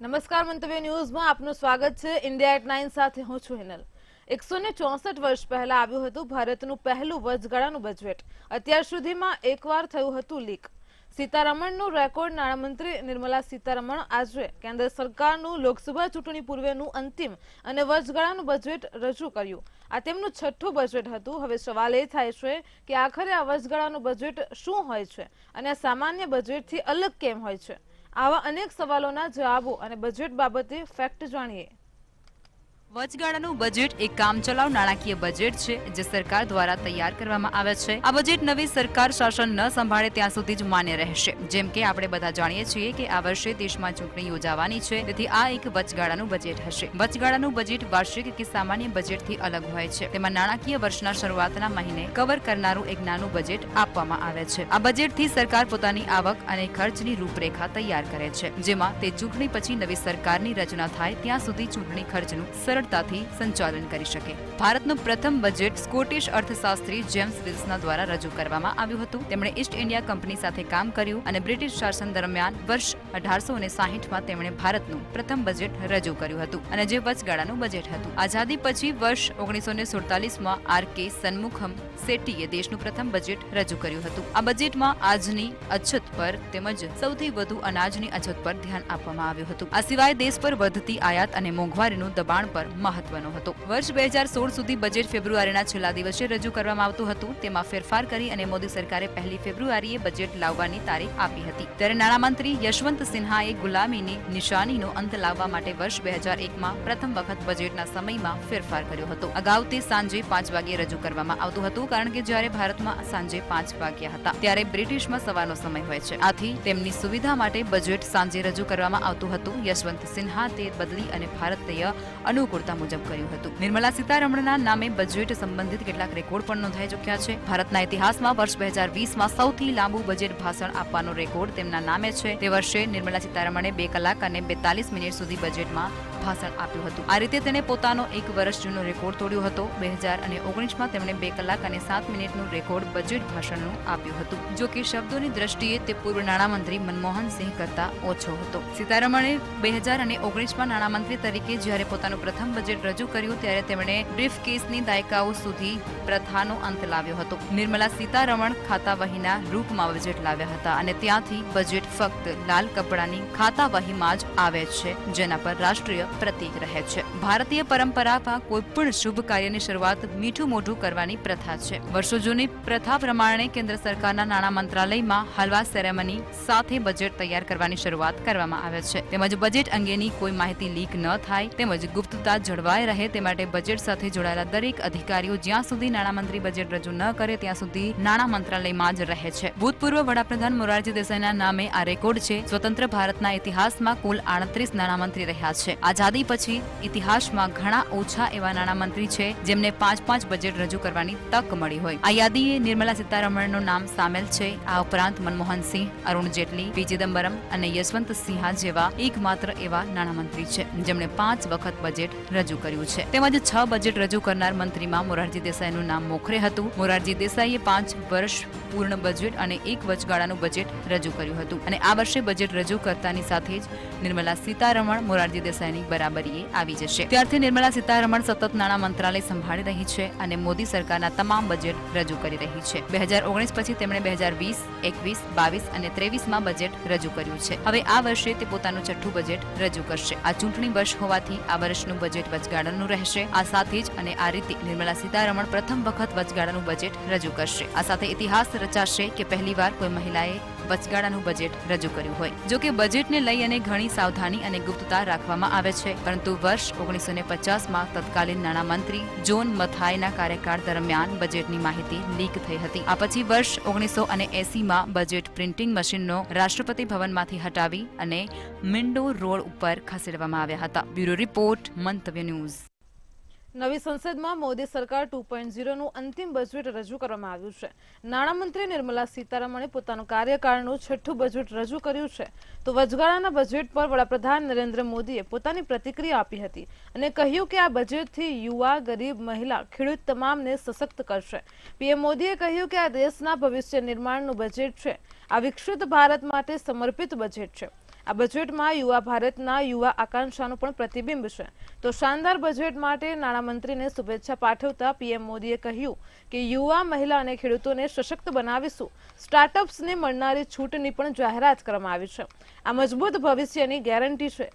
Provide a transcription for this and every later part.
નમસ્કાર મંતવ્ય ન્યૂઝમાં આપનું સ્વાગત છે। ઇન્ડિયા એટ 9 સાથે હું છું હિનલ। 164 વર્ષ પહેલા આવ્યું હતું ભારતનું પહેલું વચગાળાનું બજેટ। અત્યાર સુધીમાં એકવાર થયું હતું લીક। સીતારમણનું રેકોર્ડ નાણામંત્રી નિર્મલા સીતારમણ આજે કેન્દ્ર સરકારનું લોકસભા ચૂંટણી પૂર્વેનું અંતિમ અને વચગાળાનું બજેટ રજૂ કર્યું। આ તેમનું છઠ્ઠું બજેટ હતું। હવે સવાલ એ થાય છે કે આખરે આ વચગાળાનું બજેટ શું હોય છે અને આ સામાન્ય બજેટથી અલગ કેમ હોય છે। આવા અનેક સવાલોના જવાબો અને બજેટ બાબતે ફેક્ટ જાણીએ। વચગાળાનું બજેટ એક કામચલાઉ નાણાકીય બજેટ છે જે સરકાર દ્વારા તૈયાર કરવામાં આવે છે। આ બજેટ નવી સરકાર શાસન ન સંભાળે ત્યાં સુધી જ માન્ય રહેશે। જેમ કે આપણે બધા જાણીએ છીએ કે આ વર્ષે દેશમાં ચૂંટણી યોજાવાની છે, તેથી આ એક વચગાળાનું બજેટ હશે। વચગાળાનું બજેટ વાર્ષિક કે સામાન્ય બજેટથી અલગ હોય છે। તેમાં નાણાકીય વર્ષના શરૂઆતના મહિને કવર કરનારું એક નાનું બજેટ આપવામાં આવે છે। આ બજેટથી સરકાર પોતાની આવક અને ખર્ચની રૂપરેખા તૈયાર કરે છે, જેમાં તે ચૂંટણી પછી નવી સરકારની રચના થાય ત્યાં સુધી ચૂંટણી ખર્ચનું સરળતાથી સંચાલન કરી શકે। ભારતનું પ્રથમ બજેટ સ્કોટિશ અર્થશાસ્ત્રી જેમ્સ વિલ્સના દ્વારા રજૂ કરવામાં આવ્યું હતું। તેમણે ઈસ્ટ ઇન્ડિયા કંપની સાથે કામ કર્યું અને બ્રિટિશ શાસન દરમિયાન વર્ષ 1860માં તેમણે ભારતનું પ્રથમ બજેટ રજૂ કર્યું હતું અને જે વચગાળાનું બજેટ હતું। આઝાદી પછી વર્ષ 1947માં આર.કે. સન્મુખમ શેટ્ટીએ દેશનું પ્રથમ બજેટ રજૂ કર્યું હતું। આ બજેટમાં આજની અછત પર તેમજ સૌથી વધુ અનાજની અછત પર ધ્યાન આપવામાં આવ્યું હતું। આ સિવાય દેશ પર વધતી આયાત અને મોંઘવારીનું દબાણ પર મહત્વનો હતો। વર્ષ 2016 સુધી બજેટ ફેબ્રુઆરીના છેલ્લા દિવસે રજૂ કરવામાં આવતું હતું। તેમાં ફેરફાર કરી અને મોદી સરકારે 1 ફેબ્રુઆરીએ બજેટ લાવવાની તારીખ આપી હતી। ત્યારે નાણામંત્રી યશવંત સિન્હાએ ગુલામીની નિશાનીનો અંત લાવવા માટે વર્ષ 2001માં પ્રથમ વખત બજેટના સમયમાં ફેરફાર કર્યો હતો। અગાઉ તે સાંજે 5 વાગ્યે રજૂ કરવામાં આવતું હતું, કારણ કે જ્યારે ભારતમાં સાંજે 5 વાગ્યા હતા ત્યારે બ્રિટિશમાં સવારનો સમય હોય છે। આથી તેમની સુવિધા માટે બજેટ સાંજે રજૂ કરવામાં આવતું હતું। યશવંત સિન્હા તે બદલી અને ભારતીય અનુકૂળતા મુજબ કર્યું હતું। નિર્મલા સીતારમણના નામે બજેટ સંબંધિત કેટલાક રેકોર્ડ પણ નોંધાઈ ચૂક્યા છે। ભારતના ઇતિહાસમાં વર્ષ 2020માં સૌથી લાંબુ બજેટ ભાષણ આપવાનો રેકોર્ડ તેમના નામે છે। તે વર્ષે નિર્મલા સીતારમણે 2 કલાક અને 42 મિનિટ સુધી બજેટમાં ભાષણ આપ્યું હતું। આ રીતે તેણે પોતાનો 1 વર્ષ જૂનો રેકોર્ડ તોડ્યો હતો। 2019માં તેમણે 2 કલાક અને 7 મિનિટનું રેકોર્ડ બજેટ ભાષણનું આપ્યું હતું। જો કે શબ્દોની દ્રષ્ટિએ તે પૂર્વ નાણામંત્રી મનમોહન સિંહ કરતા ઓછો હતો। સીતારમણે 2019માં નાણામંત્રી તરીકે જ્યારે પોતાનું પ્રથમ બજેટ રજૂ કર્યું ત્યારે તેમણે બ્રીફકેસની દાયકાઓ સુધી પ્રથાનો અંત લાવ્યો હતો। નિર્મલા સીતારમણ ખાતાવહીના રૂપમાં બજેટ લાવ્યા હતા અને ત્યાંથી બજેટ ફક્ત લાલ કપડાની ખાતાવહીમાં જ આવે છે, જેના પર રાષ્ટ્રીય પ્રતીક રહે છે। ભારતીય પરંપરામાં કોઈ પણ શુભ કાર્યની શરૂઆત મીઠું મોઢું કરવાની પ્રથા છે। વર્ષો જૂની પ્રથા પ્રમાણે કેન્દ્ર સરકારના નાણાં મંત્રાલયમાં હલવા સેરેમની સાથે બજેટ તૈયાર કરવાની શરૂઆત કરવામાં આવે છે। તેમજ બજેટ અંગેની કોઈ માહિતી લીક ન થાય તેમજ ગુપ્તતા જળવાઈ રહે તે માટે બજેટ સાથે જોડાયેલા દરેક અધિકારીઓ જ્યાં સુધી નાણામંત્રી બજેટ રજૂ ન કરે ત્યાં સુધી નાણાં મંત્રાલયમાં જ રહે છે। ભૂતપૂર્વ વડાપ્રધાન મોરારજી દેસાઈના નામે આ રેકોર્ડ છે। સ્વતંત્ર ભારતના ઇતિહાસમાં કુલ 38 નાણામંત્રી રહ્યા છે। આઝાદી પછી ઇતિહાસમાં ઘણા ઓછા એવા નાણામંત્રી છે જેમને 5 બજેટ રજૂ કરવાની તક મળી હોય। આ યાદીએ નિર્મલા સીતારમણનું નામ સામેલ છે। આ ઉપરાંત મનમોહન સિંહ, અરુણ જેટલી, પી ચિદમ્બરમ અને યશવંત સિન્હા જેવા એકમાત્ર એવા નાણામંત્રી છે જેમણે 5 વખત બજેટ રજૂ કર્યું છે। તેમજ 6 બજેટ રજૂ કરનાર મંત્રીમાં મોરારજી દેસાઈનું નામ મોખરે હતું। મોરારજી દેસાઈએ 5 વર્ષ પૂર્ણ બજેટ અને 1 વચગાળાનું બજેટ રજૂ કર્યું હતું અને આ વર્ષે બજેટ રજૂ કરતાની સાથે જ નિર્મલા સીતારમણ મોરારજી દેસાઈની બરાબરીએ આવી જશે। ત્યારથી નિર્મલા સીતારમણ સતત નાણાં મંત્રાલય સંભાળી રહી છે અને મોદી સરકારના તમામ બજેટ રજૂ કરી રહી છે। 2019 પછી તેમણે 2020, 21, 22 અને 23માં બજેટ રજૂ કર્યું છે। હવે આ વર્ષે તે પોતાનું છઠ્ઠું બજેટ રજૂ કરશે। આ ચૂંટણી વર્ષ હોવાથી આ વર્ષનું બજેટ વચગાળાનું રહેશે। આ સાથે જ અને આ રીતે નિર્મલા સીતારમણ પ્રથમ વખત વચગાળાનું બજેટ રજૂ કરશે। આ સાથે ઇતિહાસ રચાશે કે પહેલીવાર કોઈ મહિલાએ વચગાળાનું બજેટ રજૂ કર્યું હોય। જો કે બજેટને લઈ અને ઘણી સાવધાની અને ગુપ્તતા રાખવામાં આવે છે, પરંતુ વર્ષ 1950માં તત્કાલીન નાણામંત્રી જોન મથાઈના કાર્યકાળ દરમિયાન બજેટની માહિતી લીક થઈ હતી। આ પછી વર્ષ 1980માં બજેટ પ્રિન્ટિંગ મશીનનો રાષ્ટ્રપતિ ભવનમાંથી હટાવી અને મિન્ડો રોડ ઉપર ખસેડવામાં આવ્યા હતા। બ્યુરો રિપોર્ટ, મંતવ્ય ન્યૂઝ। નવી સંસદમાં મોદી સરકાર 2.0નું અંતિમ બજેટ રજૂ કરવામાં આવ્યું છે। નાણામંત્રી નિર્મલા સીતારમણે પોતાનું કાર્યકાળનું છઠ્ઠું બજેટ રજૂ કર્યું છે, તો વચગાળાના બજેટ પર વડાપ્રધાન નરેન્દ્ર મોદીએ પોતાની પ્રતિક્રિયા આપી હતી અને કહ્યું કે આ બજેટથી યુવા, ગરીબ, મહિલા, ખેડૂત તમામને સશક્ત કરશે। પીએમ મોદીએ કહ્યું કે આ દેશના ભવિષ્ય નિર્માણનું બજેટ છે। આ વિકસિત ભારત માટે સમર્પિત બજેટ છે। આ બજેટમાં યુવા ભારતના યુવા આકાંક્ષાનું પણ પ્રતિબિંબ છે. તો શાનદાર બજેટ માટે નાણામંત્રીને શુભેચ્છા પાઠવતા પીએમ મોદીએ કહ્યું કે યુવા, મહિલા અને ખેડૂતોને સશક્ત બનાવીશું. સ્ટાર્ટઅપ્સને મળનારી છૂટની પણ જાહેરાત કરવામાં આવી છે. આ મજબૂત ભવિષ્યની ગેરંટી છે.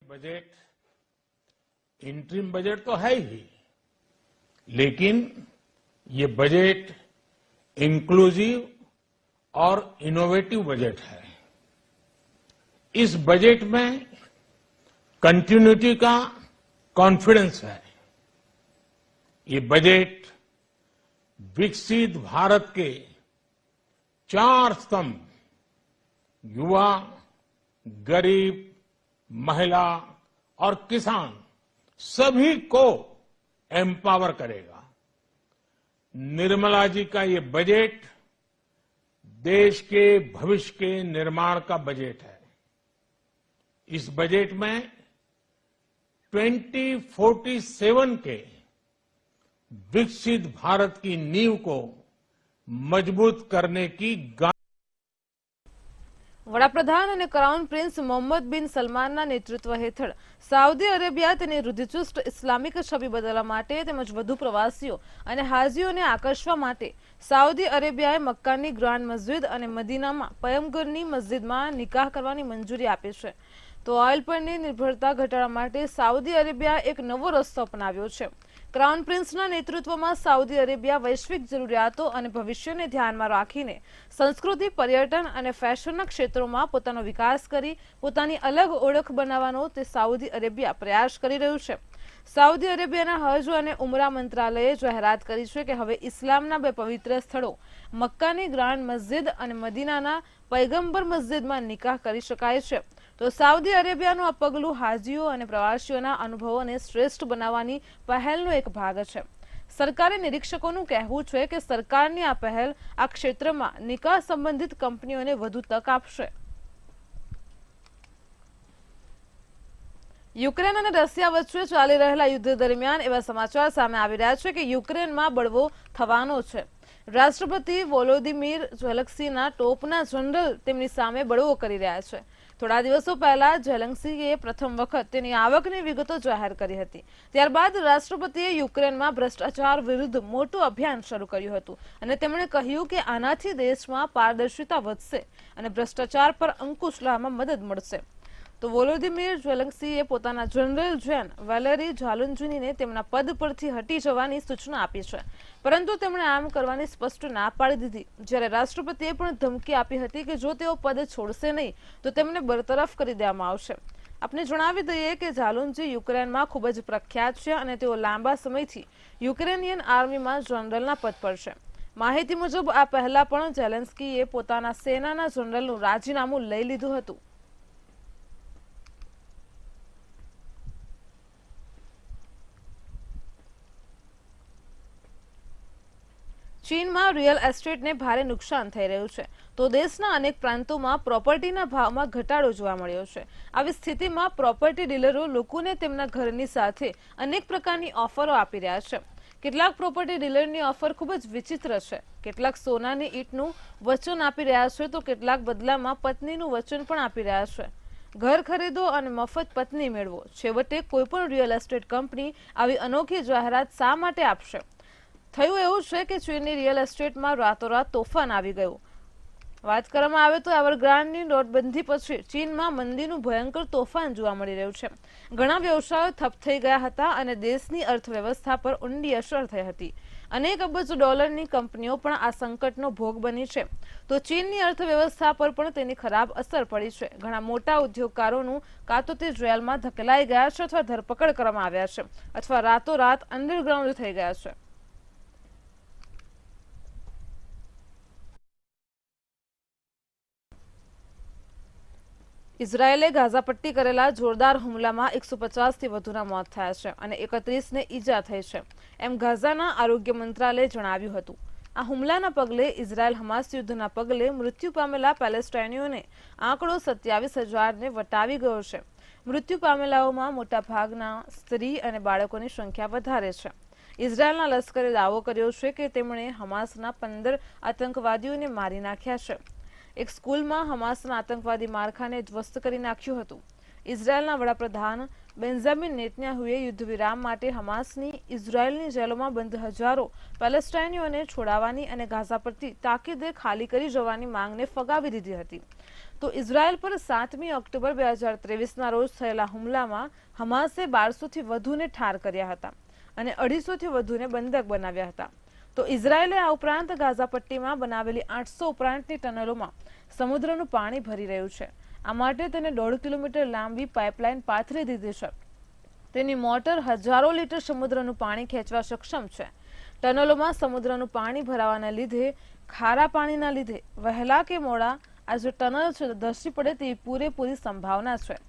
बजट इंटरिम बजट तो है ही, लेकिन ये बजट इंक्लूसिव और इनोवेटिव बजट है. इस बजट में कंटिन्यूटी का कॉन्फिडेंस है. ये बजट विकसित भारत के 4 स्तंभ युवा, गरीब, महिला और किसान सभी को एम्पावर करेगा. निर्मला जी का ये बजट देश के भविष्य के निर्माण का बजट है. इस बजट में 2047 के विकसित भारत की नींव को मजबूत करने की વડાપ્રધાન અને ક્રાઉન પ્રિન્સ મોહમ્મદ બિન સલમાનના નેતૃત્વ હેઠળ સાઉદી અરેબિયા તેની રૂઢિચુસ્ત ઇસ્લામિક છબી બદલવા માટે તેમજ વધુ પ્રવાસીઓ અને હાજીઓને આકર્ષવા માટે સાઉદી અરેબિયાએ મક્કાની ગ્રાન્ડ મસ્જિદ અને મદીનામાં પયગંબરની મસ્જિદમાં નિકાહ કરવાની મંજૂરી આપી છે. તો ઓઇલ પરની નિર્ભરતા ઘટાડવા માટે સાઉદી અરેબિયાએ એક નવો રસ્તો અપનાવ્યો છે. ક્રાઉન પ્રિન્સના નેતૃત્વમાં સાઉદી અરેબિયા વૈશ્વિક જરૂરિયાતો અને ભવિષ્યને ધ્યાનમાં રાખીને સંસ્કૃતિ, પર્યટન અને ફેશનના ક્ષેત્રોમાં પોતાનો વિકાસ કરી પોતાની અલગ ઓળખ બનાવવાનો તે સાઉદી અરેબિયા પ્રયાસ કરી રહ્યું છે. સાઉદી અરેબિયાના હજ અને ઉમરા મંત્રાલયે જાહેરાત કરી છે કે હવે ઇસ્લામના 2 પવિત્ર સ્થળો મક્કાની ગ્રાન્ડ મસ્જિદ અને મદીનાના પયગંબર મસ્જિદમાં નિકાહ કરી શકાય છે. તો સાઉદી અરેબિયાનું આ પગલું હાજીઓ અને પ્રવાસીઓના અનુભવોને શ્રેષ્ઠ બનાવવાની પહેલનો એક ભાગ છે. સરકારી નિરીક્ષકોનું કહેવું છે કે સરકારની આ પહેલ આ ક્ષેત્રમાં નિકાહ સંબંધિત કંપનીઓને વધુ તક આપશે. યુક્રેન અને રશિયા વચ્ચે ચાલી રહેલા યુદ્ધ દરમિયાન એવા સમાચાર સામે આવી રહ્યા છે કે યુક્રેનમાં બળવો થવાનો છે. રાષ્ટ્રપતિ વોલોદિમીર ઝેલેન્સ્કીના ટોપના જનરલ તેમની સામે બળવો કરી રહ્યા છે. થોડા દિવસો પહેલા ઝેલેન્સ્કીએ પ્રથમ વખત તેની આવકની વિગતો જાહેર કરી હતી. ત્યારબાદ રાષ્ટ્રપતિએ યુક્રેનમાં ભ્રષ્ટાચાર વિરુદ્ધ મોટું અભિયાન શરૂ કર્યું હતું અને તેમણે કહ્યું કે આનાથી દેશમાં પારદર્શિતા વધશે અને ભ્રષ્ટાચાર પર અંકુશ લાવવામાં મદદ મળશે. તો વોલોદિમીર ઝેલેન્સ્કીએ પોતાના જનરલ જેન વેલેરી ઝાલુન્જીનીને તેમના પદ પરથી હટી જવાની સૂચના આપી છે, પરંતુ તેમણે આમ કરવાની સ્પષ્ટ ના પાડી દીધી. જ્યારે રાષ્ટ્રપતિએ પણ ધમકી આપી હતી કે જો તેઓ પદ છોડશે નહીં તો તેમને બરતરફ કરી દેવામાં આવશે. આપણે જણાવી દઈએ કે ઝાલુન્જી યુક્રેનમાં ખૂબ જ પ્રખ્યાત છે અને તેઓ લાંબા સમયથી યુક્રેનિયન આર્મીમાં જનરલના પદ પર છે. માહિતી મુજબ આ પહેલા પણ ઝેલેન્સ્કીએ પોતાના સેનાના જનરલનું રાજીનામું લઈ લીધું હતું. ચીનમાં રિયલ એસ્ટેટને ભારે નુકસાન થઈ રહ્યું છે. તો દેશના અનેક પ્રાંતોમાં પ્રોપર્ટીના ભાવમાં ઘટાડો જોવા મળ્યો છે. આવી સ્થિતિમાં પ્રોપર્ટી ડીલરો લોકોને તેમના ઘરની સાથે અનેક પ્રકારની ઓફરો આપી રહ્યા છે. કેટલાક પ્રોપર્ટી ડીલરની ઓફર ખૂબ જ વિચિત્ર છે. કેટલાક સોનાની ઈંટનું વચન આપી રહ્યા છે તો કેટલાક બદલામાં પત્નીનું વચન પણ આપી રહ્યા છે. ઘર ખરીદો અને મફત પત્ની મેળવો. છેવટે કોઈપણ રિયલ એસ્ટેટ કંપની આવી અનોખી જાહેરાત શા માટે આપશે? થયું એવું છે કે ચીનની રિયલ એસ્ટેટમાં રાતોરાત તોફાન આવી ગયું. વાત કરવામાં આવે તો એવરગ્રાન્ડની નોટબંધી પછી ચીનમાં મંદીનું ભયંકર તોફાન જોવા મળી રહ્યું છે. ઘણા વ્યવસાયો ઠપ થઈ ગયા હતા અને દેશની અર્થવ્યવસ્થા પર ઊંડી અસર થઈ હતી. અનેક અબજ ડોલરની કંપનીઓ પણ આ સંકટનો ભોગ બની છે. તો ચીનની અર્થવ્યવસ્થા પર પણ તેની ખરાબ અસર પડી છે. ઘણા મોટા ઉદ્યોગકારોનું કાં તો તે જેલમાં ધકેલાઈ ગયા છે અથવા ધરપકડ કરવામાં આવ્યા છે અથવા રાતોરાત અંડરગ્રાઉન્ડ થઈ ગયા છે. ઇઝરાયેલે ગાઝા પટ્ટી કરેલા જોરદાર હુમલામાં 150થી વધુના મોત થયા છે અને 31ને ઈજા થઈ છે, એમ ગાઝાના આરોગ્ય મંત્રાલયે જણાવ્યું હતું. આ હુમલાના પગલે ઇઝરાયેલ હમાસ યુદ્ધના પગલે મૃત્યુ પામેલા પેલેસ્ટાઇનીઓને આંકડો 27,000ને વટાવી ગયો છે. મૃત્યુ પામેલાઓમાં મોટાભાગના સ્ત્રી અને બાળકોની સંખ્યા વધારે છે. ઇઝરાયેલના લશ્કરે દાવો કર્યો છે કે તેમણે હમાસના 15 આતંકવાદીઓને મારી નાખ્યા છે. એક સ્કૂલમાં હમાસના આતંકવાદી માળખાને ધ્વસ્ત કરી નાખ્યું હતું. ઇઝરાયેલના વડાપ્રધાન બેન્ઝામિન નેતન્યાહુએ યુદ્ધ વિરામ માટે હમાસની ઇઝરાયેલની જેલોમાં બંધ હજારો પેલેસ્ટાઇનીઓને છોડાવવાની અને ગાઝા પરથી તાકીદે ખાલી કરી જવાની માંગને ફગાવી દીધી હતી. તો ઇઝરાયેલ પર 7મી ઓક્ટોબર 2023ના રોજ થયેલા હુમલામાં હમાસે 1200થી વધુને ઠાર કર્યા હતા અને 250થી વધુને બંધક બનાવ્યા હતા. તો ઇઝરાયેલે આ ઉપરાંત ગાઝા પટ્ટીમાં બનાવેલી 800 ઉપરાંતની ટનલોમાં સમુદ્રનું પાણી ભરી રહ્યું છે. આ માટે તેને 1.5 કિલોમીટર લાંબી પાઇપલાઇન પાથરી દીધી છે. તેની મોટર હજારો લીટર સમુદ્રનું પાણી ખેંચવા સક્ષમ છે. ટનલોમાં સમુદ્રનું પાણી ભરાવાના લીધે ખારા પાણીના લીધે વહેલા કે મોડા આ જે ટનલ છે ધસી પડે તેવી પૂરેપૂરી સંભાવના છે.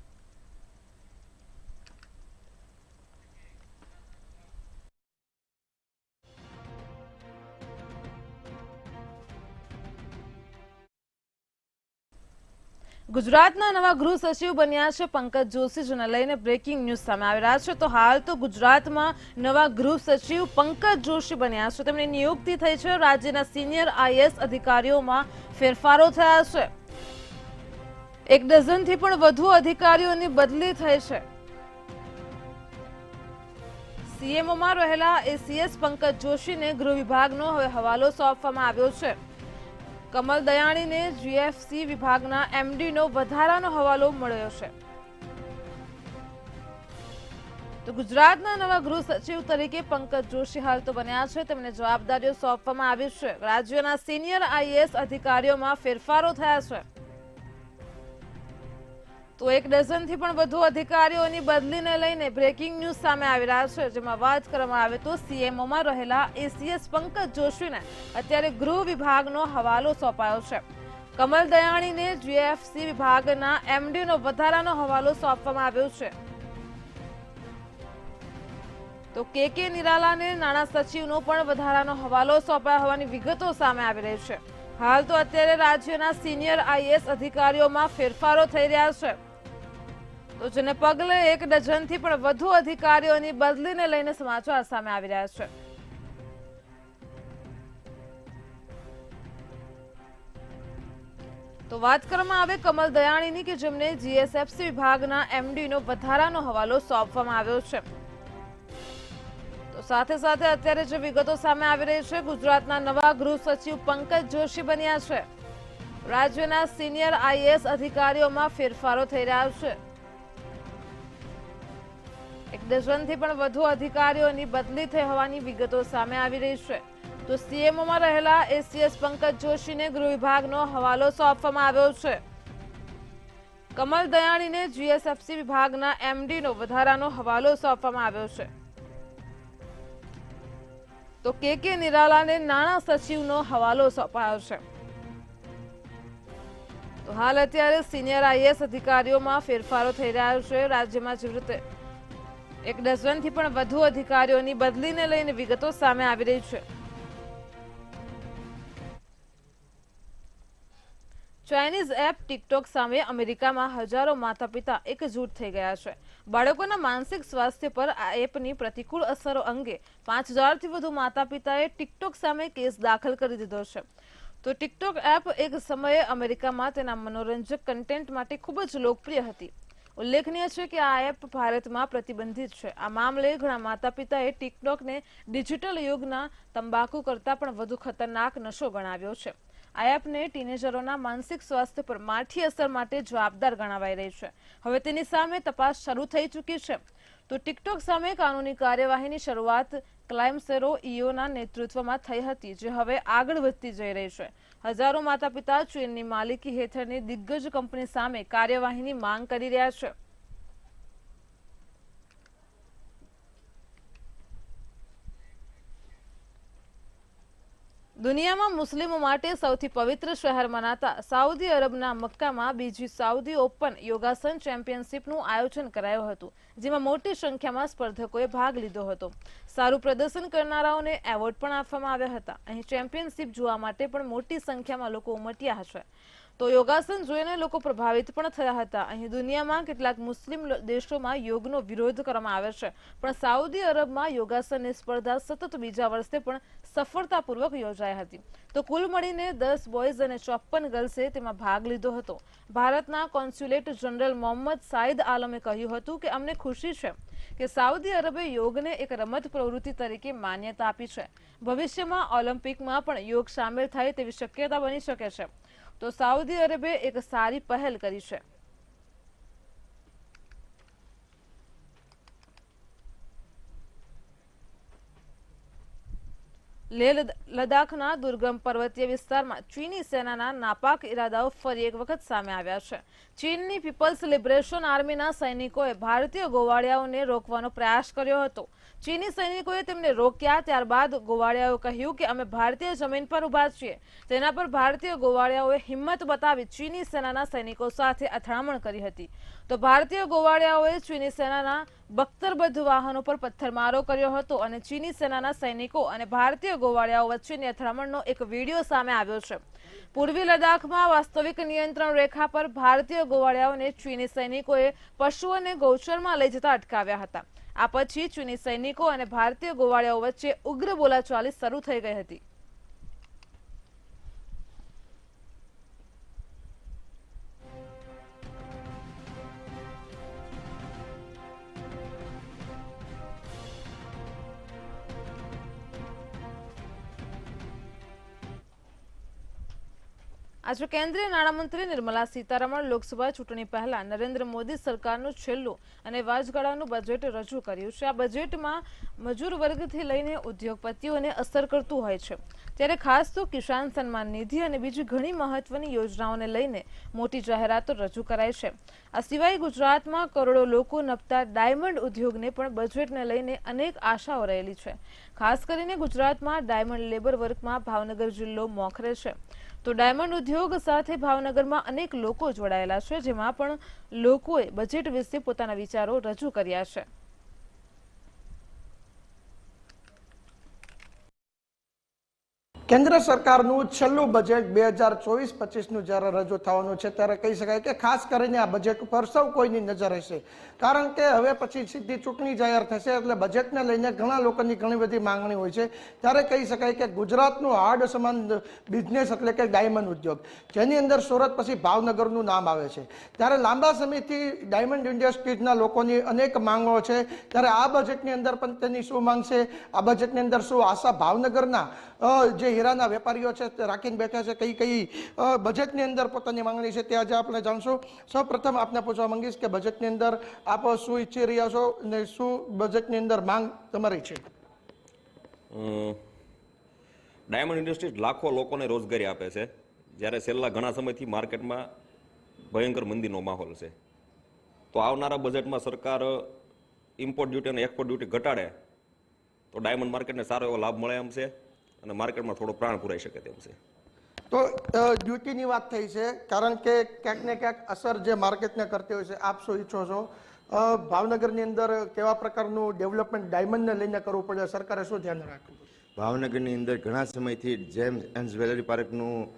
ગુજરાતના નવા ગૃહ સચિવ બન્યા છે પંકજ જોશી, જેને લઈને બ્રેકિંગ ન્યૂઝ સામે આવી રહ્યા છે. તો હાલ તો ગુજરાતમાં નવા ગૃહ સચિવ પંકજ જોશી બન્યા છે. તેમની નિયુક્તિ થઈ છે. રાજ્યના સિનિયર આઈએએસ અધિકારીઓમાં ફેરફારો થયા છે. 1 ડઝનથી પણ વધુ અધિકારીઓની બદલી થઈ છે. સીએમઓમાં રહેલા એસીએસ પંકજ જોશીને ગૃહ વિભાગનો હવે હવાલો સોંપવામાં આવ્યો છે. કમલ દયાણીને જીએફસી વિભાગના એમડીનો વધારાનો હવાલો મળ્યો છે. તો ગુજરાતના નવા ગૃહ સચિવ તરીકે પંકજ જોશી હાલ તો બન્યા છે. તેમને જવાબદારીઓ સોંપવામાં આવી છે. રાજ્યના સિનિયર આઈએએસ અધિકારીઓમાં ફેરફારો થયા છે. તો 1 ડઝનથી પણ વધુ અધિકારીઓની બદલીને લઈને બ્રેકિંગ ન્યૂઝ સામે આવી રહ્યા છે. જેમાં વાત કરવામાં આવે તો સીએમઓમાં રહેલા એસીએસ પંકજ જોશીને અત્યારે ગૃહ વિભાગનો હવાલો સોંપાયો છે. કમલ દયાણીને જીએફસી વિભાગના એમડીનો વધારાનો હવાલો સોંપવામાં આવ્યો છે. તો કે નિરાલાને નાણાં સચિવનો પણ વધારાનો હવાલો સોંપાયો હોવાની વિગતો સામે આવી રહી છે. હાલ તો અત્યારે રાજ્યના સિનિયર આઈએએસ અધિકારીઓમાં ફેરફારો થઈ રહ્યા છે. તો જેને પગલે 1 ડઝનથી પણ વધુ અધિકારીઓની બદલીને લઈને સમાચાર સામે આવી રહ્યા છે. તો વાત કરવામાં આવે કમલ દયાણીની કે જેમને જીએસએફસી વિભાગના એમડીનો વધારાનો હવાલો સોંપવામાં આવ્યો છે. તો સાથે સાથે અત્યારે જે વિગતો સામે આવી રહી છે, ગુજરાતના નવા ગૃહ સચિવ પંકજ જોશી બન્યા છે. રાજ્યના સિનિયર આઈએએસ અધિકારીઓમાં ફેરફારો થઈ રહ્યા છે. 1 ડઝનથી પણ વધુ અધિકારીઓની બદલી થઈ હોવાની વિગતો સામે આવી રહી છે. તો સીએમઓમાં રહેલા એસીએસ પંકજ જોશીને ગૃહ વિભાગનો હવાલો સોંપવામાં આવ્યો છે. કમલ દયાણીને જીએસએફસી વિભાગના એમડીનો વધારાનો હવાલો સોંપવામાં આવ્યો છે. તો કે નિરાલાને નાણાં સચિવનો હવાલો સોંપાયો છે. તો હાલ અત્યારે સિનિયર આઈએએસ અધિકારીઓમાં ફેરફારો થઈ રહ્યા છે. રાજ્યમાં જેવી રીતે 1 ડઝનથી પણ વધુ અધિકારીઓની બદલીને લઈને વિગતો સામે આવી રહી છે. ચાઇનીઝ એપ ટિકટોક સામે અમેરિકામાં હજારો માતા પિતા એકજૂટ થઈ ગયા છે. બાળકોના માનસિક સ્વાસ્થ્ય પર આ એપની પ્રતિકૂળ અસરો અંગે 5000થી વધુ માતા પિતાએ ટિકટોક સામે કેસ દાખલ કરી દીધો છે. તો ટિકટોક એપ એક સમયે અમેરિકામાં તેના મનોરંજક કન્ટેન્ટ માટે ખૂબ જ લોકપ્રિય હતી. ઉલ્લેખનીય છે કે આ એપ ભારતમાં પ્રતિબંધિત છે. આ મામલે ઘણા માતા પિતાએ ટિકટોકને ડિજિટલ યુગના તંબાકુ કરતાં પણ વધુ ખતરનાક નશો ગણાવ્યો છે. આ એપને ટીનેજરોના માનસિક સ્વાસ્થ્ય પર માઠી અસર માટે જવાબદાર ગણાવાઈ રહી છે. હવે તેની સામે તપાસ શરૂ થઈ ચૂકી છે. તો ટિકટોક સામે કાનૂની કાર્યવાહીની શરૂઆત ક્લાઇમસેરો ઈઓના નેતૃત્વમાં થઈ હતી, જે હવે આગળ વધતી જઈ રહી છે. હજારો માતા પિતા ચીનની માલિકી હેઠળની દિગ્ગજ કંપની સામે કાર્યવાહીની માંગ કરી રહ્યા છે. દુનિયામાં મુસ્લિમો માટે સૌથી પવિત્ર શહેર મનાતા સાઉદી અરબના મક્કામાં બીજી સાઉદી ઓપન યોગાસન ચેમ્પિયનશિપનું આયોજન કરાયું હતું, જેમાં મોટી સંખ્યામાં સ્પર્ધકોએ ભાગ લીધો હતો. સારું પ્રદર્શન કરનારાઓને એવોર્ડ પણ આપવામાં આવ્યા હતા. અહીં ચેમ્પિયનશિપ જોવા માટે પણ મોટી સંખ્યામાં લોકો ઉમટ્યા હશે. તો યોગાસન જોઈને લોકો પ્રભાવિત પણ થયા હતા. અહીં દુનિયામાં કેટલાક મુસ્લિમ દેશોમાં યોગનો વિરોધ કરવામાં આવે છે, પણ સાઉદી અરબમાં યોગાસનની સ્પર્ધા સતત બીજા વર્ષે પણ સફળતાપૂર્વક યોજાઈ હતી. તો કુલ મળીને 10 બોયઝ અને 54 ગર્લ્સે તેમાં ભાગ લીધો હતો. ભારતના કોન્સ્યુલેટ જનરલ મોહમ્મદ સાઈદ આલમે કહ્યું હતું કે અમને ખુશી છે કે સાઉદી અરબે યોગને એક રમત પ્રવૃત્તિ તરીકે માન્યતા આપી છે. ભવિષ્યમાં ઓલિમ્પિકમાં પણ યોગ સામેલ થાય તેવી શક્યતા બની શકે છે. તો સાઉદી અરબે એક સારી પહેલ કરી છે. લેહ લદ્દાખના દુર્ગમ પર્વતીય વિસ્તારમાં ચીની સેનાના નાપાક ઇરાદાઓ ફરી એક વખત સામે આવ્યા છે. ચીનની પીપલ્સ લિબરેશન આર્મીના સૈનિકોએ ભારતીય ગોવાળિયાઓને રોકવાનો પ્રયાસ કર્યો હતો. ચીની સૈનિકોએ તેમને રોક્યા. ત્યારબાદ ગોવાળિયાઓએ કહ્યું કે અમે ભારતીય જમીન પર ઉભા છીએ. તેના પર ભારતીય ગોવાળિયાઓએ હિંમત બતાવી ચીની સેનાના સૈનિકો સાથે અથડામણ કરી હતી. તો ભારતીય ગોવાળિયાઓએ ચીની સેનાના બખ્તરબદ્ધ વાહનો પર પથ્થરમારો કર્યો હતો અને ચીની સેનાના સૈનિકો અને ભારતીય ગોવાળિયાઓ વચ્ચેની અથડામણનો એક વિડીયો સામે આવ્યો છે. પૂર્વી લદ્દાખમાં વાસ્તવિક નિયંત્રણ રેખા પર ભારતીય ગોવાળિયાઓને ચીની સૈનિકોએ પશુઓને ગૌચરમાં લઈ જતા અટકાવ્યા હતા. આ પછી ચીની સૈનિકો અને ભારતીય ગોવાળિયાઓ વચ્ચે ઉગ્ર બોલાચાલી શરૂ થઈ ગઈ હતી. આજે કેન્દ્રીય નાણામંત્રી નિર્મલા સીતારમણ લોકસભા ચૂંટણી પહેલા નરેન્દ્ર મોદી સરકારનું છેલ્લું અને વચગાળાનું બજેટ રજૂ કર્યું છે. આ બજેટમાં મજૂર વર્ગથી લઈને ઉદ્યોગપતિઓને અસર કરતું હોય છે. ત્યારે ખાસ તો કિસાન સન્માન નિધિ અને બીજી ઘણી મહત્વની યોજનાઓને લઈને મોટી જાહેરાતો રજૂ કરાઈ છે. આ સિવાય ગુજરાતમાં કરોડો લોકો નપતા ડાયમંડ ઉદ્યોગને પણ બજેટને લઈને અનેક આશાઓ રહેલી છે. ખાસ કરીને ગુજરાતમાં ડાયમંડ લેબર વર્કમાં ભાવનગર જિલ્લો મોખરે છે. તો ડાયમંડ ઉદ્યોગ સાથે ભાવનગરમાં અનેક લોકો જોડાયેલા છે, જેમાં પણ લોકોએ બજેટ વિશે પોતાના વિચારો રજૂ કર્યા છે. કેન્દ્ર સરકારનું છેલ્લું બજેટ 2024-25નું જ્યારે રજૂ થવાનું છે ત્યારે કહી શકાય કે ખાસ કરીને આ બજેટ ઉપર સૌ કોઈની નજર રહેશે. કારણ કે હવે પછી સીધી ચૂંટણી જાહેર થશે એટલે બજેટને લઈને ઘણા લોકોની ઘણી બધી માંગણી હોય છે. ત્યારે કહી શકાય કે ગુજરાતનું હાડ સમાન બિઝનેસ એટલે કે ડાયમંડ ઉદ્યોગ, જેની અંદર સુરત પછી ભાવનગરનું નામ આવે છે. ત્યારે લાંબા સમયથી ડાયમંડ ઇન્ડસ્ટ્રીઝના લોકોની અનેક માંગો છે. ત્યારે આ બજેટની અંદર પણ તેની શું માંગ છે, આ બજેટની અંદર શું આશા ભાવનગરના જે હીરાના વેપારીઓ છે તે રાખીને બેઠા છે, કઈ કઈ બજેટની અંદર પોતાની માંગણી છે તે આજે આપણે જાણશું. સૌ પ્રથમ આપને પૂછવા માંગીશ કે બજેટની અંદર આપ શું ઈચ્છી રહ્યા છો અને શું બજેટની અંદર માંગ તમારી છે? ડાયમંડ ઇન્ડસ્ટ્રીઝ લાખો લોકોને રોજગારી આપે છે, જ્યારે છેલ્લા ઘણા સમયથી માર્કેટમાં ભયંકર મંદીનો માહોલ છે. તો આવનારા બજેટમાં સરકાર ઇમ્પોર્ટ ડ્યુટી અને એક્સપોર્ટ ડ્યુટી ઘટાડે તો ડાયમંડ માર્કેટને સારો એવો લાભ મળે એમ છે અને માર્કેટમાં થોડો પ્રાણ પુરાઈ શકે તેમ છે. તો ડ્યુટીની વાત થઈ છે, કારણ કે ક્યાંક ને ક્યાંક અસર જે માર્કેટને કરતી હોય છે. આપ શું ઈચ્છો છો ભાવનગરની અંદર કેવા પ્રકારનું ડેવલપમેન્ટ ડાયમંડને લઈને કરવું પડે, સરકારે શું ધ્યાન રાખવું? ભાવનગરની અંદર ઘણા સમયથી જેમ્સ એન્ડ જ્વેલરી પાર્કનું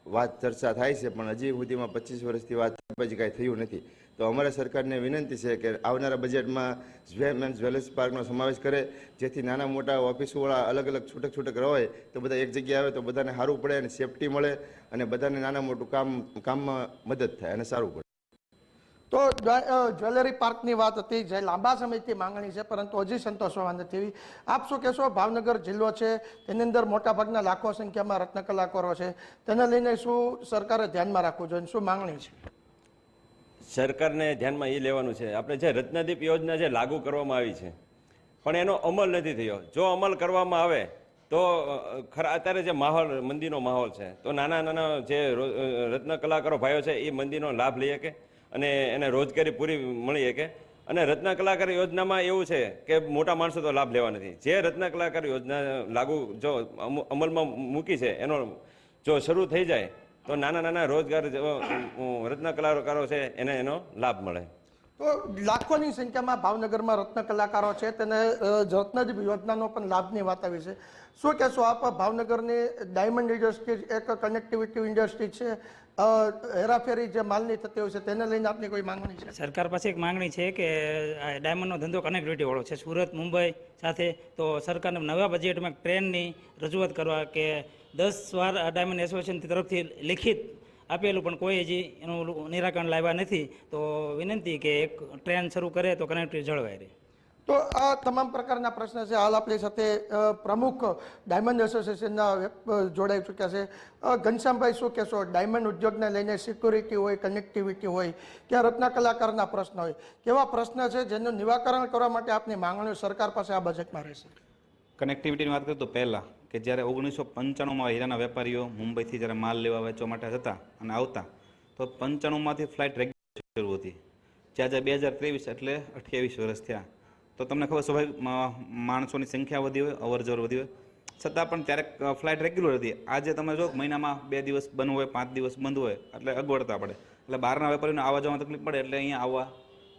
વાત ચર્ચા થાય છે, પણ હજી સુધીમાં 25 વર્ષથી વાત પછી કાંઈ થયું નથી. તો અમારા સરકારને વિનંતી છે કે આવનારા બજેટમાં જેમ્સ એન્ડ જ્વેલરી પાર્કનો સમાવેશ કરે, જેથી નાના મોટા ઓફિસોવાળા અલગ અલગ છૂટક છૂટક રહે તો બધા એક જગ્યાએ આવે તો બધાને સારું પડે અને સેફટી મળે અને બધાને નાના મોટું કામમાં મદદ થાય અને સારું પડે. તો જ્વેલરી પાર્કની વાત હતી, જે લાંબા સમયથી માંગણી છે પરંતુ હજી સંતોષવા નથી. આપ શું કહેશો? ભાવનગર જિલ્લો છે તેની અંદર મોટાભાગના લાખો સંખ્યામાં રત્ન કલાકારો છે, તેને લઈને શું સરકારે ધ્યાનમાં રાખવું જોઈએ, શું માંગણી છે? સરકારને ધ્યાનમાં એ લેવાનું છે, આપણે જે રત્નદીપ યોજના જે લાગુ કરવામાં આવી છે પણ એનો અમલ નથી થયો. જો અમલ કરવામાં આવે તો ખરા અત્યારે જે માહોલ મંદીનો માહોલ છે તો નાના નાના જે રત્ન કલાકારો ભાઈઓ છે એ મંદીનો લાભ લઈ શકે અને એને રોજગારી પૂરી મળી શકે. અને રત્ન કલાકાર યોજનામાં એવું છે કે મોટા માણસો તો લાભ લેવા નથી. જે રત્ન કલાકાર યોજના લાગુ જો અમલમાં મૂકી છે એનો જો શરૂ થઈ જાય તો નાના નાના રોજગાર રત્ન કલાકારો છે એને એનો લાભ મળે. તો લાખોની સંખ્યામાં ભાવનગરમાં રત્ન કલાકારો છે, તેને રત્નદીપ યોજનાનો પણ લાભની વાત આવી છે. શું કહેશો આપ? ભાવનગરની ડાયમંડ ઇન્ડસ્ટ્રી એક કનેક્ટિવિટી ઇન્ડસ્ટ્રી છે, હેરાફેરી જે માલની થતી હોય છે તેને લઈને આપની કોઈ માંગણી છે? સરકાર પાસે એક માંગણી છે કે આ ડાયમંડનો ધંધો કનેક્ટિવિટી વાળો છે સુરત મુંબઈ સાથે, તો સરકારને નવા બજેટમાં ટ્રેનની રજૂઆત કરવા કે 10 વાર આ ડાયમંડ એસોસિએશન તરફથી લિખિત આપેલું પણ કોઈ હજી એનું નિરાકરણ લાવ્યા નથી. તો વિનંતી કે એક ટ્રેન શરૂ કરે તો કનેક્ટિવિટી જળવાઈ રહે. તો આ તમામ પ્રકારના પ્રશ્ન છે. હાલ આપણી સાથે પ્રમુખ ડાયમંડ એસોસિએશનના જોડાઈ ચૂક્યા છે. ઘનશ્યામભાઈ, શું કહેશો? ડાયમંડ ઉદ્યોગને લઈને સિક્યુરિટી હોય, કનેક્ટિવિટી હોય કે રત્ન કલાકારના પ્રશ્ન હોય, કેવા પ્રશ્ન છે જેનું નિરાકરણ કરવા માટે આપની માંગણીઓ સરકાર પાસે આ બજેટમાં રહેશે? કનેક્ટિવિટીની વાત કરીએ તો પહેલાં કે જ્યારે 1995માં હીરાના વેપારીઓ મુંબઈથી જ્યારે માલ લેવા વેચવા માટે જતા અને આવતા, તો 95માંથી ફ્લાઇટ રેગ્યુલર શરૂ હતી. જ્યાં 2023 એટલે 28 વર્ષ થયા. તો તમને ખબર, સ્વાભાવિક માણસોની સંખ્યા વધી હોય, અવરજવર વધી હોય, છતાં પણ ત્યારે ફ્લાઇટ રેગ્યુલર હતી. આજે તમે જો મહિનામાં 2 દિવસ બંધ હોય, 5 દિવસ બંધ હોય, એટલે અગવડતા પડે. એટલે બહારના વેપારીઓને આવવા જવામાં તકલીફ પડે, એટલે અહીંયા આવવા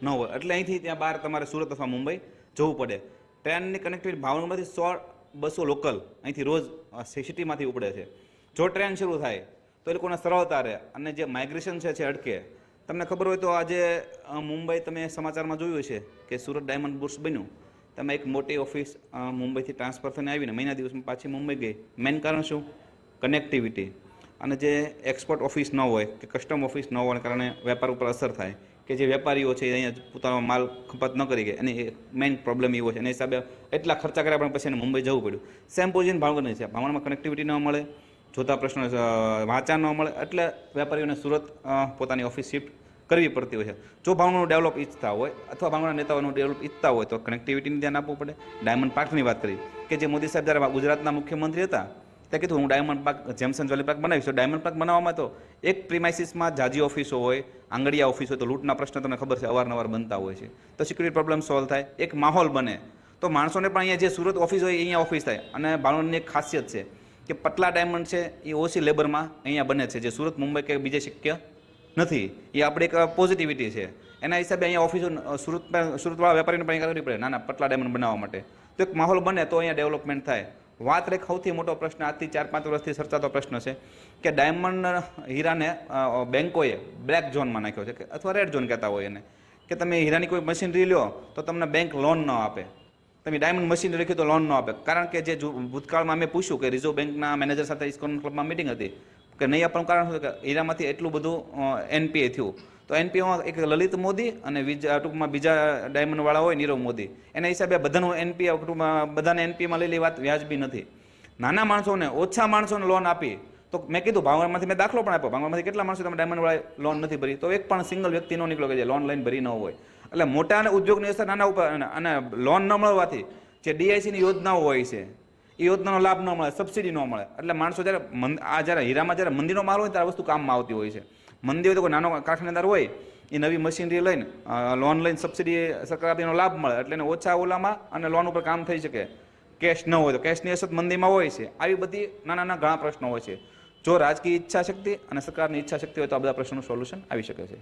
ન હોય, એટલે અહીંથી ત્યાં બહાર તમારે સુરત અથવા મુંબઈ જવું પડે. ટ્રેનની કનેક્ટિવિટી ભાવનગરમાંથી 100-200 લોકલ અહીંથી રોજ સિટીમાંથી ઉપડે છે. જો ટ્રેન શરૂ થાય તો એ લોકોને સરળતા રહે અને જે માઇગ્રેશન છે અટકે. તમને ખબર હોય તો આજે મુંબઈ, તમે સમાચારમાં જોયું છે કે સુરત ડાયમંડ બુર્સ બન્યું. તમે એક મોટી ઓફિસ મુંબઈથી ટ્રાન્સફર થઈને આવીને મહિના દિવસમાં પાછી મુંબઈ ગઈ. મેઇન કારણ શું? કનેક્ટિવિટી. અને જે એક્સપોર્ટ ઓફિસ ન હોય કે કસ્ટમ ઓફિસ ન હોવાને કારણે વેપાર ઉપર અસર થાય, કે જે વેપારીઓ છે અહીંયા પોતાનો માલ ખપત ન કરી ગયા, એની મેઇન પ્રોબ્લેમ એવો છે. એના હિસાબે એટલા ખર્ચા કર્યા પણ પછી એને મુંબઈ જવું પડ્યું. સેમ પોઝિશન ભાવનગરની છે. ભાવનગરમાં કનેક્ટિવિટી ન મળે, જોતા પ્રશ્નો વાંચા ન મળે, એટલે વેપારીઓને સુરત પોતાની ઓફિસ શિફ્ટ કરવી પડતી હોય છે. જો ભાવનગરનું ડેવલપ ઈચ્છતા હોય અથવા ભાવનગરના નેતાઓનું ડેવલપ ઈચ્છતા હોય તો કનેક્ટિવિટીને ધ્યાન આપવું પડે. ડાયમંડ પાર્કની વાત કરી કે જે મોદી સાહેબ જ્યારે ગુજરાતના મુખ્યમંત્રી હતા ત્યાં કીધું હું ડાયમંડ પાર્ક, જેમસન વેલી પાર્ક બનાવીશ. તો ડાયમંડ પાર્ક બનાવવામાં તો એક પ્રિમાઇસીસમાં જાજી ઓફિસો હોય, આંગળીયા ઓફિસ હોય, તો લૂંટના પ્રશ્ન તમને ખબર છે અવારનવાર બનતા હોય છે. તો સિક્યુરિટી પ્રોબ્લેમ સોલ્વ થાય, એક માહોલ બને, તો માણસોને પણ અહીંયા જે સુરત ઓફિસ હોય અહીંયા ઓફિસ થાય. અને ભાવનગરની એક ખાસિયત છે કે પટલા ડાયમંડ છે એ ઓછી લેબરમાં અહીંયા બને છે, જે સુરત મુંબઈ કે બીજે શક્ય નથી. એ આપણે એક પોઝિટિવિટી છે. એના હિસાબે અહીંયા ઓફિસો સુરતવાળા વેપારીને પણ કરવી પડે નાના પટલા ડાયમંડ બનાવવા માટે. તો એક માહોલ બને તો અહીંયા ડેવલપમેન્ટ થાય. વાત એક સૌથી મોટો પ્રશ્ન આજથી 4-5 વર્ષથી સર્ચાતો પ્રશ્ન છે કે ડાયમંડ હીરાને બેન્કોએ બ્લેક ઝોનમાં નાખ્યો છે, અથવા રેડ ઝોન કહેતા હોય એને, કે તમે હીરાની કોઈ મશીનરી લો તો તમને બેંક લોન ન આપે. તમે ડાયમંડ મશીનરી રાખી તો લોન ન આપે. કારણ કે જે ભૂતકાળમાં મેં પૂછ્યું કે રિઝર્વ બેંકના મેનેજર સાથે ઇસ્કોન ક્લબમાં મિટિંગ હતી કે નહીં આપવાનું કારણ શું કે હીરામાંથી એટલું બધું એનપીએ થયું. તો એનપીએમાં એક લલિત મોદી અને ટૂંકમાં બીજા ડાયમંડવાળા હોય નીરવ મોદી, એના હિસાબે બધાનું એનપીએ ટૂંકમાં બધાને એનપીએમાં લઈ વાત વ્યાજબી નથી. નાના માણસોને, ઓછા માણસોને લોન આપી. તો મેં કીધું ભાવનગરમાંથી મેં દાખલો પણ આપ્યો, ભાવનગરમાંથી કેટલા માણસો તમે ડાયમંડવાળા લોન નથી ભરી, તો એક પણ સિંગલ વ્યક્તિ ન નીકળ્યો કે જે લોન લઈને ભરી ન હોય. એટલે મોટા અને ઉદ્યોગની અસર નાના ઉપર, અને લોન ન મળવાથી જે ડીઆઈસીની યોજનાઓ હોય છે એ યોજનાનો લાભ ન મળે, સબસિડી ન મળે. એટલે માણસો જ્યારે હીરામાં જ્યારે મંદીનો માલ હોય ત્યારે વસ્તુ કામમાં આવતી હોય છે. મંદી હોય તો કોઈ નાનો કારખાનેદાર હોય એ નવી મશીનરી લઈને લોન લઈને સબસિડી સરકાર આપીનો લાભ મળે, એટલે એને ઓછા ઓલામાં અને લોન ઉપર કામ થઈ શકે. કેશ ન હોય તો કેશની અસર મંદીમાં હોય છે. આવી બધી નાના નાના ઘણા પ્રશ્નો હોય છે. જો રાજકીય ઈચ્છા શક્તિ અને સરકારની ઈચ્છા શક્તિ હોય તો આ બધા પ્રશ્નોનું સોલ્યુશન આવી શકે છે.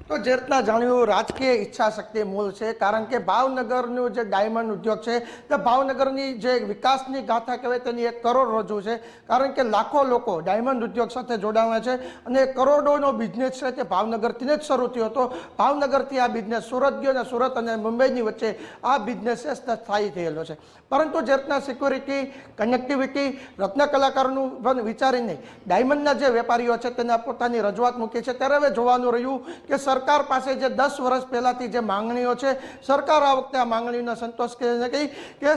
તો જે રીતના જાણ્યું, રાજકીય ઈચ્છા શક્તિ મૂળ છે. કારણ કે ભાવનગરનું જે ડાયમંડ ઉદ્યોગ છે તે ભાવનગરની જે વિકાસની ગાથા કહેવાય તેની એક કરોડરજ્જુ છે. કારણ કે લાખો લોકો ડાયમંડ ઉદ્યોગ સાથે જોડાયા છે અને કરોડોનો બિઝનેસ છે તે ભાવનગરથી જ શરૂ થયો હતો. ભાવનગરથી આ બિઝનેસ સુરત ગયો અને સુરત અને મુંબઈની વચ્ચે આ બિઝનેસ સ્થાયી થયેલો છે. પરંતુ જે રીતના સિક્યુરિટી, કનેક્ટિવિટી, રત્ન કલાકારોનું પણ વિચારીને ડાયમંડના જે વેપારીઓ છે તેના પોતાની રજૂઆત મૂકી છે, ત્યારે હવે જોવાનું રહ્યું કે સરકાર પાસે જે 10 વર્ષ પહેલાથી જે માંગણીઓ છે, સરકાર આ વખતે આ માંગણીઓને સંતોષ કરીને કહી કે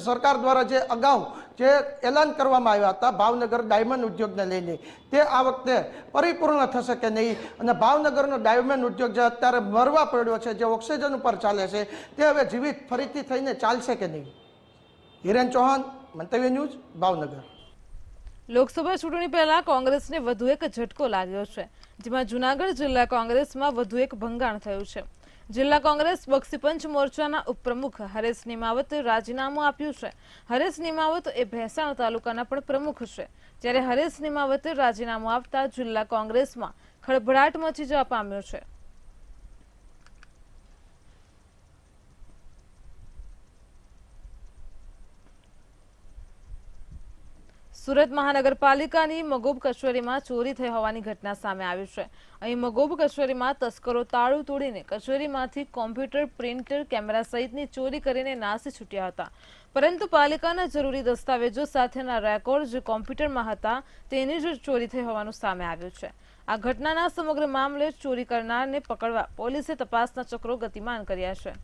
સરકાર દ્વારા જે અગાઉ જે એલાન કરવામાં આવ્યા હતા ભાવનગર ડાયમંડ ઉદ્યોગને લઈને, તે આ વખતે પરિપૂર્ણ થશે કે નહીં, અને ભાવનગરનો ડાયમંડ ઉદ્યોગ જે અત્યારે મરવા પડ્યો છે, જે ઓક્સિજન ઉપર ચાલે છે, તે હવે જીવિત ફરીથી થઈને ચાલશે કે નહીં. હિરેન ચૌહાણ, મંતવ્ય ન્યૂઝ, ભાવનગર. લોકસભા ચૂંટણી પહેલા કોંગ્રેસને વધુ એક ઝટકો લાગ્યો છે, જેમાં જૂનાગઢ જિલ્લા કોંગ્રેસમાં વધુ એક ભંગાણ થયું છે. જિલ્લા કોંગ્રેસ બક્ષીપંચ મોરચાના ઉપપ્રમુખ હરેશ નિમાવતે રાજીનામું આપ્યું છે. હરેશ નિમાવત એ ભેંસાણ તાલુકાના પણ પ્રમુખ છે. જ્યારે હરેશ નિમાવતે રાજીનામું આપતા જિલ્લા કોંગ્રેસમાં ખળભળાટ મચી જવા પામ્યો છે. સુરત મહાનગરપાલિકાની મગોબ કચેરીમાં ચોરી થઈ હોવાની ઘટના સામે આવી છે. અહીં મગોબ કચેરીમાં તસ્કરો તાળું તોડીને કચેરીમાંથી કોમ્પ્યુટર, પ્રિન્ટર, કેમેરા સહિતની ચોરી કરીને નાસી છૂટ્યા હતા. પરંતુ પાલિકાના જરૂરી દસ્તાવેજો સાથેના રેકોર્ડ જે કોમ્પ્યુટરમાં હતા તેની જ ચોરી થઈ હોવાનું સામે આવ્યું છે. આ ઘટનાના સમગ્ર મામલે ચોરી કરનારને પકડવા પોલીસે તપાસના ચક્રો ગતિમાન કર્યા છે.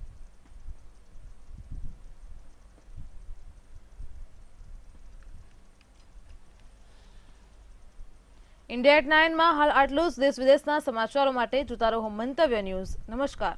India@9 માં હાલ આટલું જ. દેશ વિદેશના સમાચારો માટે જોતા રહો મંતવ્ય ન્યૂઝ. નમસ્કાર.